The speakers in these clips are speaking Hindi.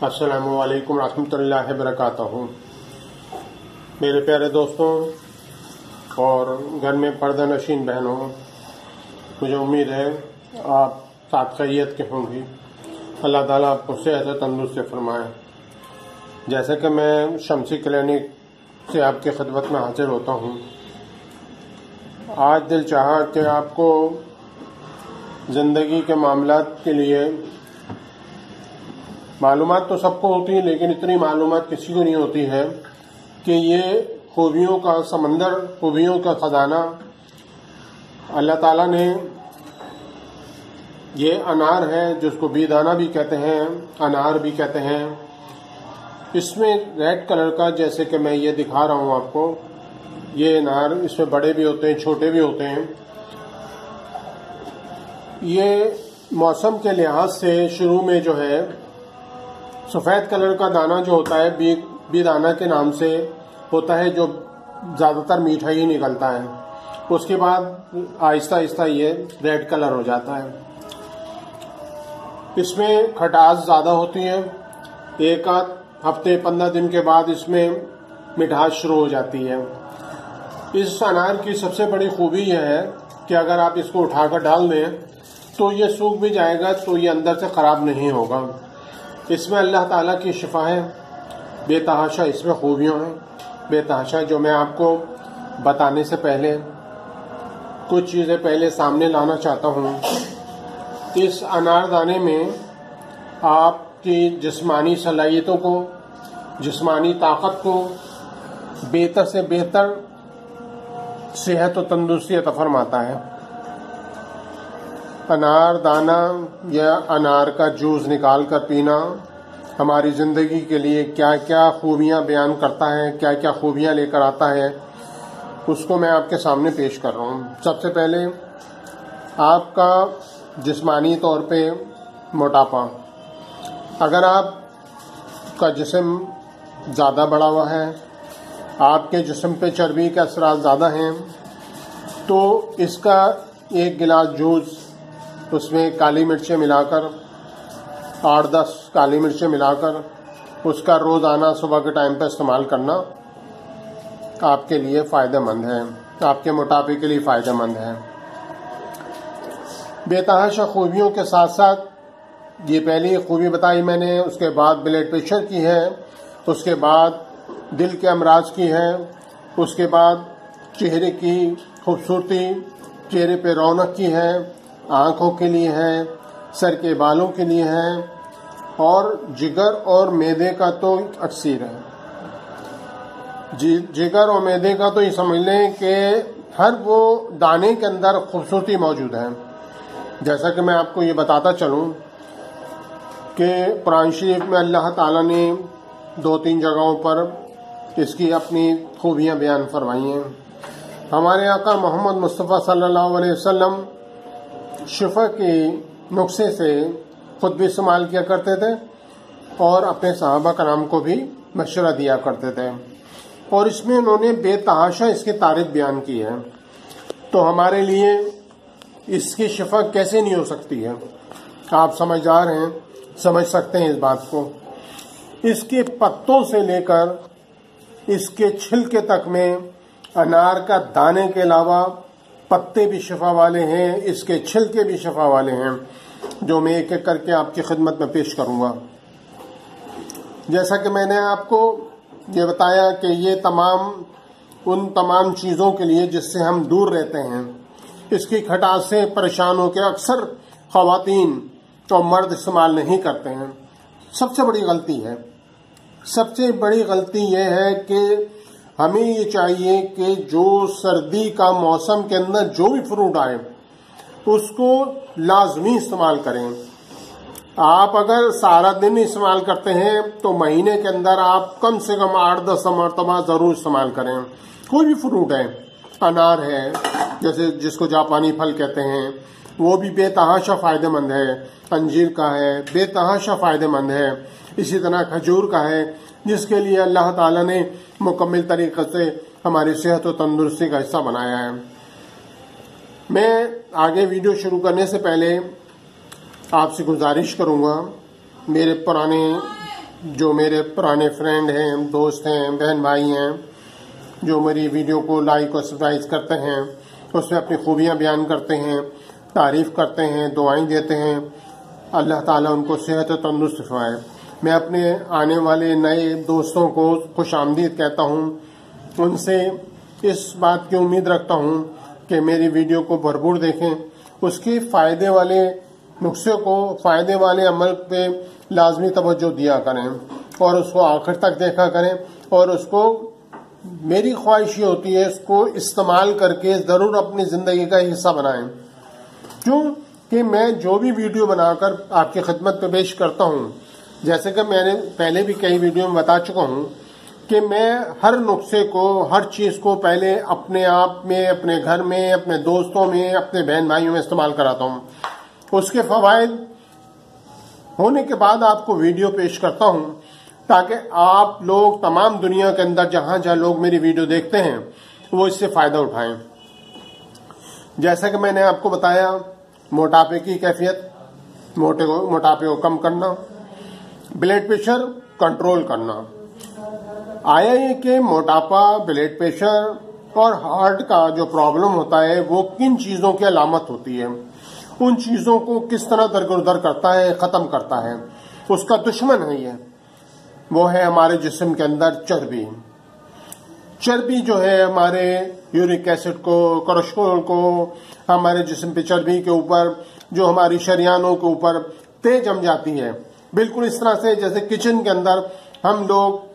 अस्सलामु अलैकुम रहमतुल्लाहि वबरकातुहू। मेरे प्यारे दोस्तों और घर में पर्दा नशीन बहनों, मुझे उम्मीद है आप साथ खैरियत के होंगी। अल्लाह ताला आपको सेहत तंदुरुस्ती फरमाए। जैसे कि मैं शमसी क्लिनिक से आपकी खिदमत में हाजिर होता हूँ, आज दिल चाहा कि आपको ज़िंदगी के मामलात के लिए मालूमात तो सबको होती है, लेकिन इतनी मालूमात किसी को नहीं होती है कि ये खूबियों का समंदर, खूबियों का खजाना अल्लाह ताला ने, ये अनार है जिसको बेदाना भी कहते हैं, अनार भी कहते हैं। इसमें रेड कलर का, जैसे कि मैं ये दिखा रहा हूँ आपको, ये अनार इसमें बड़े भी होते हैं, छोटे भी होते हैं। ये मौसम के लिहाज से शुरू में जो है सफ़ेद कलर का दाना जो होता है बेदाना के नाम से होता है, जो ज़्यादातर मीठा ही निकलता है। उसके बाद आहिस्ता आहिस्ता ये रेड कलर हो जाता है। इसमें खटास ज़्यादा होती है। एक आध हफ्ते 15 दिन के बाद इसमें मिठास शुरू हो जाती है। इस अनार की सबसे बड़ी खूबी यह है कि अगर आप इसको उठाकर डाल दें तो ये सूख भी जाएगा, तो ये अंदर से ख़राब नहीं होगा। इसमें अल्लाह ताला की शिफा है, बेतहाशा इसमें खूबियाँ हैं, बेतहाशा, जो मैं आपको बताने से पहले कुछ चीज़ें पहले सामने लाना चाहता हूँ। इस अनारदाने में आपकी जिस्मानी सलाहियतों को, जिस्मानी ताकत को बेहतर से बेहतर सेहत और तंदुरुस्ती अता फरमाता है। अनार दाना या अनार का जूस निकाल कर पीना हमारी ज़िंदगी के लिए क्या क्या खूबियाँ बयान करता है, क्या क्या खूबियाँ लेकर आता है, उसको मैं आपके सामने पेश कर रहा हूँ। सबसे पहले आपका जिस्मानी तौर पे मोटापा, अगर आपका जिस्म ज़्यादा बढ़ा हुआ है, आपके जिस्म पे चर्बी के असरात ज़्यादा हैं, तो इसका एक गिलास जूस, उसमें काली मिर्चें मिलाकर 8-10 काली मिर्चें मिलाकर उसका रोज़ाना सुबह के टाइम पर इस्तेमाल करना आपके लिए फ़ायदेमंद है, आपके मोटापे के लिए फ़ायदेमंद है। बेतहाशा खूबियों के साथ साथ ये पहली खूबी बताई मैंने, उसके बाद ब्लड प्रेशर की है, उसके बाद दिल के अमराज की है, उसके बाद चेहरे की खूबसूरती, चेहरे पे रौनक की है, आँखों के लिए है, सर के बालों के लिए है, और जिगर और मैदे का तो अक्सीर है। जिगर और मैदे का तो ये समझ लें कि हर वो दाने के अंदर खूबसूरती मौजूद है। जैसा कि मैं आपको ये बताता चलूँ कि कुरान शरीफ में अल्लाह ताला ने 2-3 जगहों पर इसकी अपनी खूबियाँ बयान फरमाई हैं। हमारे आका मोहम्मद मुस्तफ़ा सल्लल्लाहु अलैहि वसल्लम शिफा के नुस्खे से खुद भी इस्तेमाल किया करते थे और अपने सहाबा कराम को भी मशवरा दिया करते थे, और इसमें उन्होंने बेतहाशा इसकी तारीफ बयान की है। तो हमारे लिए इसकी शिफा कैसे नहीं हो सकती है, आप समझदार हैं, समझ सकते हैं इस बात को। इसके पत्तों से लेकर इसके छिलके तक में अनार का दाने के अलावा पत्ते भी शिफा वाले हैं, इसके छिलके भी शिफा वाले हैं, जो मैं एक एक करके आपकी खिदमत में पेश करूंगा। जैसा कि मैंने आपको ये बताया कि ये उन तमाम चीज़ों के लिए जिससे हम दूर रहते हैं, इसकी खटास से परेशान होकर अक्सर ख़वातीन और मर्द इस्तेमाल नहीं करते हैं। सबसे बड़ी गलती है, सबसे बड़ी गलती यह है कि हमें ये चाहिए कि जो सर्दी का मौसम के अंदर जो भी फ्रूट आए उसको लाजमी इस्तेमाल करें। आप अगर सारा दिन इस्तेमाल करते हैं तो महीने के अंदर आप कम से कम 8-10 मरतबा ज़रूर इस्तेमाल करें। कोई भी फ्रूट है, अनार है जैसे जिसको जापानी फल कहते हैं, वो भी बेतहाशा फ़ायदेमंद है। अंजीर का है, बेतहाशा फ़ायदेमंद है। इसी तरह खजूर का है, जिसके लिए अल्लाह ताला ने मुकम्मल तरीके से हमारी सेहत और तंदुरुस्ती का हिस्सा बनाया है। मैं आगे वीडियो शुरू करने से पहले आपसे गुजारिश करूंगा, मेरे पुराने जो मेरे पुराने फ्रेंड हैं, दोस्त हैं, बहन भाई हैं, जो मेरी वीडियो को लाइक और सब्सक्राइब करते हैं, उसमें अपनी खूबियां बयान करते हैं, तारीफ करते हैं, दुआएं देते हैं। अल्लाह ताला उनको सेहत और तंदुरुस्त फरमाए। मैं अपने आने वाले नए दोस्तों को खुशामदीद कहता हूं। उनसे इस बात की उम्मीद रखता हूं कि मेरी वीडियो को भरपूर देखें, उसके फायदे वाले नुस्खे को, फायदे वाले अमल पे लाजमी तवज्जो दिया करें और उसको आखिर तक देखा करें। और उसको, मेरी ख्वाहिश ये होती है, इसको इस्तेमाल करके जरूर अपनी जिंदगी का हिस्सा बनाएं। क्यों कि मैं जो भी वीडियो बनाकर आपकी खिदमत पे पेश करता हूं, जैसे कि मैंने पहले भी कई वीडियो में बता चुका हूं कि मैं हर नुस्खे को, हर चीज को पहले अपने आप में, अपने घर में, अपने दोस्तों में, अपने बहन भाइयों में इस्तेमाल कराता हूं। उसके फवायद होने के बाद आपको वीडियो पेश करता हूं ताकि आप लोग तमाम दुनिया के अंदर जहां जहां लोग मेरी वीडियो देखते हैं वो इससे फायदा उठाएं। जैसा कि मैंने आपको बताया, मोटापे की कैफियत, मोटापे को कम करना, ब्लड प्रेशर कंट्रोल करना। आया ये कि मोटापा, ब्लड प्रेशर और हार्ट का जो प्रॉब्लम होता है वो किन चीजों की अलामत होती है, उन चीजों को किस तरह दरगुजर करता है, खत्म करता है। उसका दुश्मन है ये, वो है हमारे जिस्म के अंदर चर्बी। चर्बी जो है हमारे यूरिक एसिड को, कोलेस्ट्रॉल को, हमारे जिस्म पे चर्बी के ऊपर, जो हमारी शरियानों के ऊपर तेज जम जाती है। बिल्कुल इस तरह से जैसे किचन के अंदर हम लोग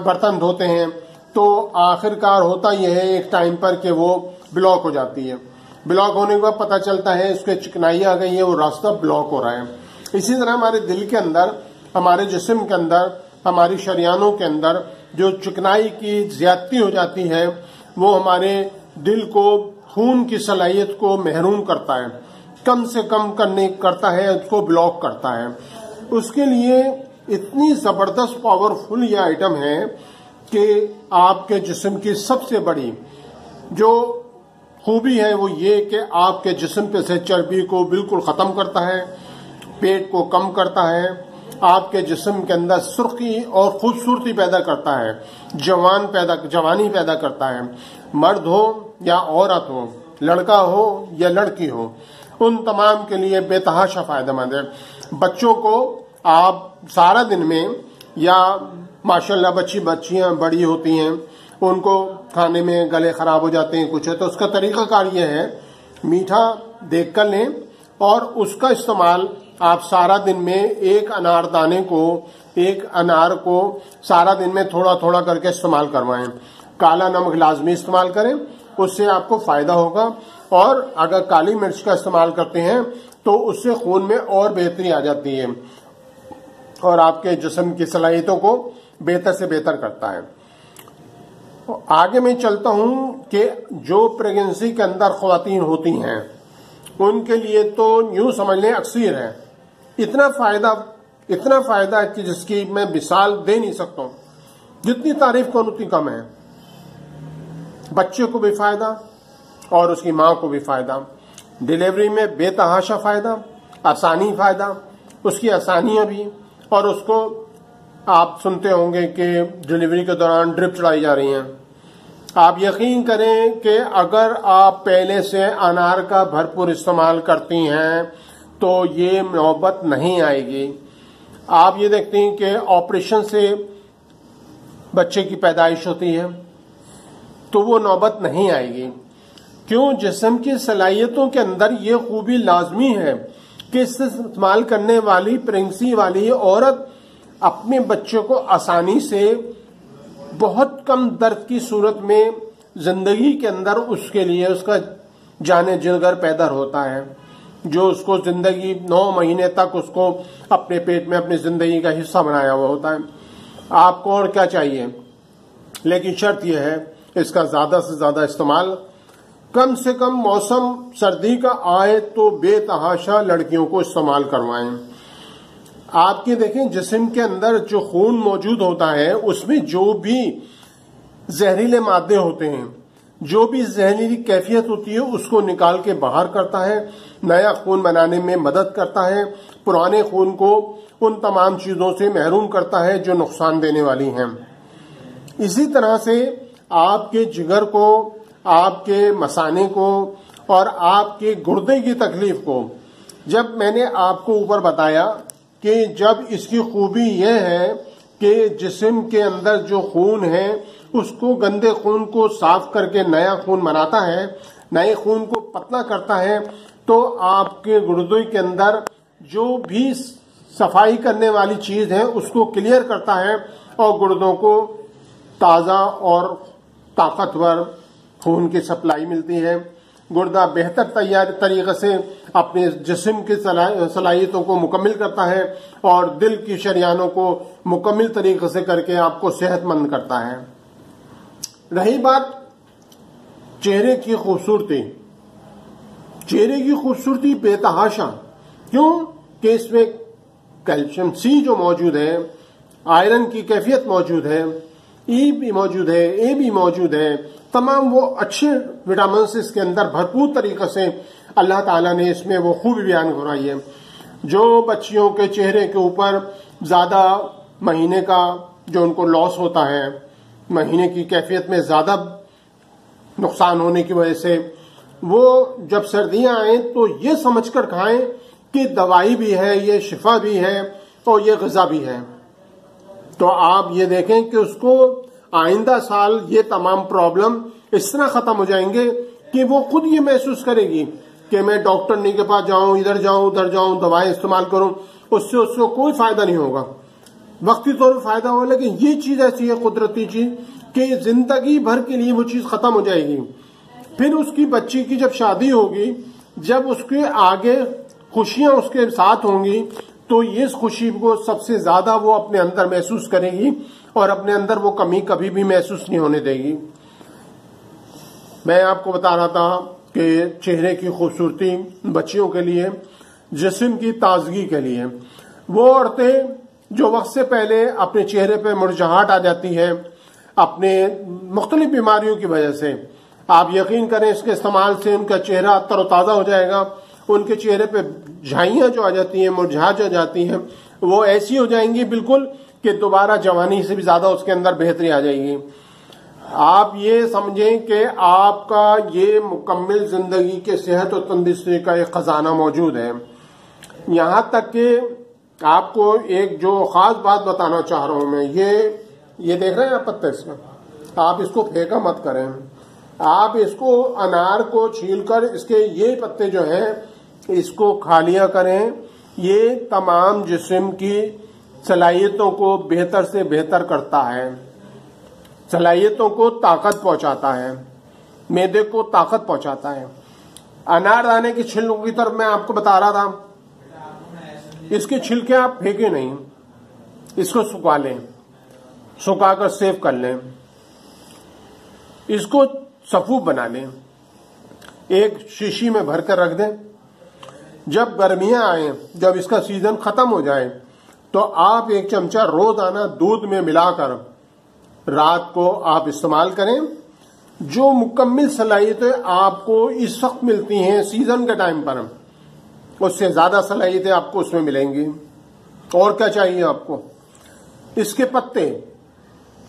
बर्तन धोते हैं तो आखिरकार होता यह है एक टाइम पर कि वो ब्लॉक हो जाती है। ब्लॉक होने के बाद पता चलता है उसके चिकनाई आ गई है, वो रास्ता ब्लॉक हो रहा है। इसी तरह हमारे दिल के अंदर, हमारे जिस्म के अंदर, हमारी शरियानों के अंदर जो चिकनाई की ज्यादती हो जाती है वो हमारे दिल को, खून की सलाहियत को महरूम करता है, कम से कम करता है, उसको ब्लॉक करता है। उसके लिए इतनी जबरदस्त पावरफुल ये आइटम है कि आपके जिस्म की सबसे बड़ी जो खूबी है वो ये कि आपके जिस्म पे से चर्बी को बिल्कुल खत्म करता है, पेट को कम करता है, आपके जिस्म के अंदर सुर्खी और खूबसूरती पैदा करता है, जवानी पैदा करता है। मर्द हो या औरत हो, लड़का हो या लड़की हो, उन तमाम के लिए बेतहाशा फायदेमंद है। बच्चों को आप सारा दिन में, या माशाल्लाह बच्चियां बड़ी होती हैं, उनको खाने में गले खराब हो जाते हैं कुछ है, तो उसका तरीकाकार ये है, मीठा देख कर लें और उसका इस्तेमाल आप सारा दिन में एक अनार को सारा दिन में थोड़ा थोड़ा करके इस्तेमाल करवाएं। काला नमक लाजमी इस्तेमाल करें, उससे आपको फायदा होगा। और अगर काली मिर्च का इस्तेमाल करते हैं तो उससे खून में और बेहतरी आ जाती है और आपके जिस्म की सलाहियतों को बेहतर से बेहतर करता है। आगे मैं चलता हूं कि जो प्रेगनेंसी के अंदर ख्वातीन होती हैं उनके लिए तो यूं समझ लें अक्सीर है। इतना फायदा कि जिसकी मैं मिसाल दे नहीं सकता हूं। जितनी तारीफ करूं उतनी कम है। बच्चे को भी फायदा और उसकी मां को भी फायदा। डिलीवरी में बेतहाशा फायदा, आसानी फायदा, उसकी आसानियां भी। और उसको आप सुनते होंगे कि डिलीवरी के दौरान ड्रिप चढ़ाई जा रही हैं। आप यकीन करें कि अगर आप पहले से अनार का भरपूर इस्तेमाल करती हैं तो ये नौबत नहीं आएगी। आप ये देखते हैं कि ऑपरेशन से बच्चे की पैदाइश होती है तो वो नौबत नहीं आएगी। क्यों? जिस्म की सलाहियतों के अंदर ये खूबी लाजमी है कि इससे इस्तेमाल करने वाली प्रेगनेंसी वाली औरत अपने बच्चे को आसानी से, बहुत कम दर्द की सूरत में जिंदगी के अंदर उसके लिए उसका जाने जिगर पैदा होता है, जो उसको जिंदगी 9 महीने तक उसको अपने पेट में अपनी जिंदगी का हिस्सा बनाया हुआ होता है। आपको और क्या चाहिए? लेकिन शर्त यह है इसका ज्यादा से ज्यादा इस्तेमाल, कम से कम मौसम सर्दी का आए तो बेतहाशा लड़कियों को इस्तेमाल करवाएं। आपके देखें जिस्म के अंदर जो खून मौजूद होता है उसमें जो भी जहरीले मादे होते हैं, जो भी जहरीली कैफियत होती है उसको निकाल के बाहर करता है, नया खून बनाने में मदद करता है, पुराने खून को उन तमाम चीजों से महरूम करता है जो नुकसान देने वाली हैं। इसी तरह से आपके जिगर को, आपके मसाने को और आपके गुर्दे की तकलीफ को, जब मैंने आपको ऊपर बताया कि जब इसकी खूबी यह है कि जिस्म के अंदर जो खून है उसको, गंदे खून को साफ करके नया खून बनाता है, नए खून को पतला करता है, तो आपके गुर्दे के अंदर जो भी सफाई करने वाली चीज है उसको क्लियर करता है और गुर्दों को ताजा और ताकतवर खून की सप्लाई मिलती है। गुर्दा बेहतर तरीके से अपने जिस्म की सलाहियतों को मुकम्मल करता है और दिल की शरियानों को मुकम्मल तरीके से करके आपको सेहतमंद करता है। रही बात चेहरे की खूबसूरती, चेहरे की खूबसूरती बेतहाशा, क्यों कि इसमें कैल्शियम सी जो मौजूद है, आयरन की कैफियत मौजूद है, ई भी मौजूद है, ए भी मौजूद है, तमाम वो अच्छे विटामिन इसके अंदर भरपूर तरीके से अल्लाह ताला ने इसमें वो खूबी बयान कराई है। जो बच्चियों के चेहरे के ऊपर ज्यादा महीने का जो उनको लॉस होता है, महीने की कैफियत में ज्यादा नुकसान होने की वजह से, वो जब सर्दियां आए तो ये समझकर खाएं कि दवाई भी है, ये शिफा भी है और ये ग़िज़ा भी है। तो आप ये देखें कि उसको आइंदा साल ये तमाम प्रॉब्लम इस तरह खत्म हो जाएंगे कि वो खुद ये महसूस करेगी कि मैं डॉक्टर नहीं के पास जाऊं, इधर जाऊं उधर जाऊं, दवाएं इस्तेमाल करूं, उससे कोई फायदा नहीं होगा। वक्ती तौर पर फायदा होगा, लेकिन ये चीज ऐसी है कुदरती चीज कि जिंदगी भर के लिए वो चीज खत्म हो जाएगी। फिर उसकी बच्ची की जब शादी होगी, जब उसके आगे खुशियां उसके साथ होंगी, तो ये इस खुशी को सबसे ज्यादा वो अपने अंदर महसूस करेगी और अपने अंदर वो कमी कभी भी महसूस नहीं होने देगी। मैं आपको बता रहा था कि चेहरे की खूबसूरती बच्चियों के लिए, जिस्म की ताजगी के लिए, वो औरतें जो वक्त से पहले अपने चेहरे पे मुरझाहट आ जाती है अपने मुख्तलिफ बीमारियों की वजह से, आप यकीन करें इसके इस्तेमाल से उनका चेहरा तरोताजा हो जाएगा। उनके चेहरे पे झाइयां जो आ जाती हैं, मुरझा जो जाती हैं, वो ऐसी हो जाएंगी बिल्कुल कि दोबारा जवानी से भी ज्यादा उसके अंदर बेहतरी आ जाएगी। आप ये समझें कि आपका ये मुकम्मल जिंदगी के सेहत और तंदुरुस्ती का एक खजाना मौजूद है। यहां तक कि आपको एक जो खास बात बताना चाह रहा हूं मैं, ये देख रहे हैं आप पत्ते इसमें, आप इसको फेंका मत करें। आप इसको, अनार को छीलकर इसके ये पत्ते जो हैं इसको खा लिया करें। ये तमाम जिस्म की सलाहियतों को बेहतर से बेहतर करता है, सलाहियतों को ताकत पहुंचाता है, मैदे को ताकत पहुंचाता है। अनारदाने की छिलकों की तरफ मैं आपको बता रहा था, इसके छिलके आप फेंके नहीं, इसको सुखा लें, सुखाकर सेव कर लें, इसको सफूफ बना लें, एक शीशी में भरकर रख दें। जब गर्मियां आए, जब इसका सीजन खत्म हो जाए, तो आप एक चमचा रोजाना दूध में मिलाकर रात को आप इस्तेमाल करें। जो मुकम्मल सलाहियतें आपको इस वक्त मिलती हैं सीजन के टाइम पर, उससे ज्यादा सलाहियतें आपको उसमें मिलेंगी। और क्या चाहिए आपको? इसके पत्ते,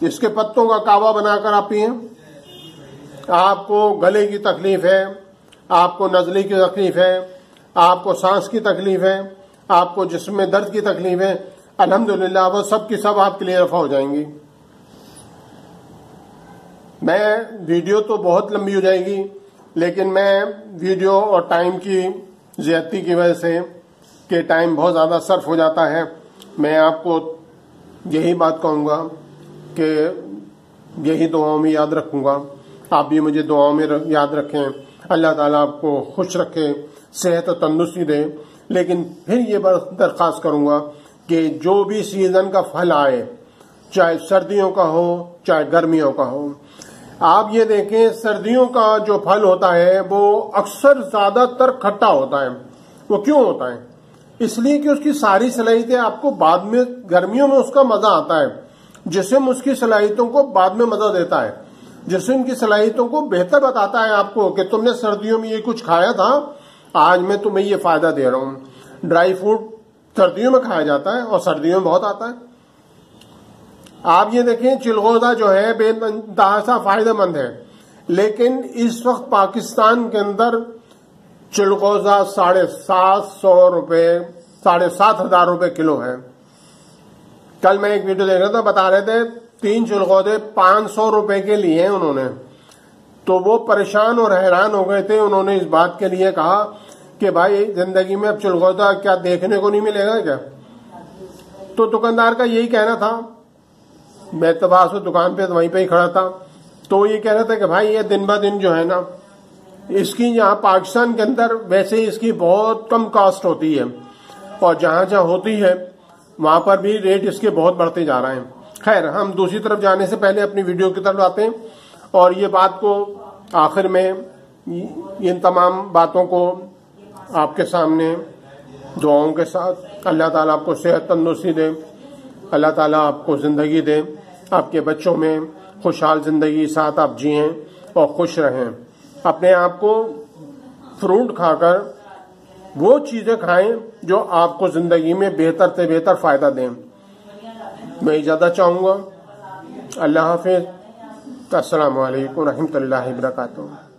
इसके पत्तों का कावा बनाकर आप पिए। आपको गले की तकलीफ है, आपको नजले की तकलीफ है, आपको सांस की तकलीफ है, आपको जिस्म में दर्द की तकलीफ है, अल्हम्दुलिल्लाह वो सब की सब आपके लिए रफा हो जाएंगी। मैं वीडियो तो बहुत लंबी हो जाएगी, लेकिन मैं वीडियो और टाइम की ज्यादती की वजह से कि टाइम बहुत ज्यादा सर्फ हो जाता है, मैं आपको यही बात कहूंगा कि यही दुआओं में याद रखूंगा। आप भी मुझे दुआओं में याद रखें। अल्लाह ताला आपको खुश रखे, सेहत और तंदुरुस्ती दे। लेकिन फिर ये दरख्वास्त करूंगा कि जो भी सीजन का फल आए, चाहे सर्दियों का हो चाहे गर्मियों का हो, आप ये देखें सर्दियों का जो फल होता है वो अक्सर ज्यादातर खट्टा होता है। वो क्यों होता है? इसलिए कि उसकी सारी सलाहियतें आपको बाद में, गर्मियों में उसका मजा आता है, जिस्म उसकी सलाहियतों को बाद में मजा देता है, जिस्म की सलाहियतों को बेहतर बताता है आपको कि तुमने सर्दियों में ये कुछ खाया था, आज मैं तुम्हें ये फायदा दे रहा हूं। ड्राई फ्रूट सर्दियों में खाया जाता है और सर्दियों में बहुत आता है। आप ये देखें, चिलगोजा जो है बेतहासा फायदेमंद है, लेकिन इस वक्त पाकिस्तान के अंदर चिलगोजा 750 रुपए, 7,500 रुपए किलो है। कल मैं एक वीडियो देख रहा था, बता रहे थे 3 चिलगोजे 500 रुपए के लिए उन्होंने, तो वो परेशान और हैरान हो गए थे। उन्होंने इस बात के लिए कहा कि भाई जिंदगी में अब चिलगोजा क्या देखने को नहीं मिलेगा क्या? तो दुकानदार का यही कहना था। मैं तो बात दुकान पे वहीं पे ही खड़ा था, तो ये कह रहा था कि भाई ये दिन ब दिन जो है ना, इसकी यहाँ पाकिस्तान के अंदर वैसे ही इसकी बहुत कम कॉस्ट होती है, और जहां जहां होती है वहां पर भी रेट इसके बहुत बढ़ते जा रहे हैं। खैर, हम दूसरी तरफ जाने से पहले अपनी वीडियो की तरफ आते हैं, और ये बात को आखिर में, इन तमाम बातों को आपके सामने दुआओं के साथ, अल्लाह ताला आपको सेहत तंदुरुस्ती दे, अल्लाह ताला आपको जिंदगी दे, आपके बच्चों में खुशहाल जिंदगी साथ आप जिएं और खुश रहें। अपने आप को फ्रूट खाकर वो चीजें खाएं जो आपको जिंदगी में बेहतर से बेहतर फायदा दें। मैं इजाजत चाहूंगा। अल्लाह हाफिज। अस्सलामु अलैकुम रहमतुल्लाहि व बरकातुहू।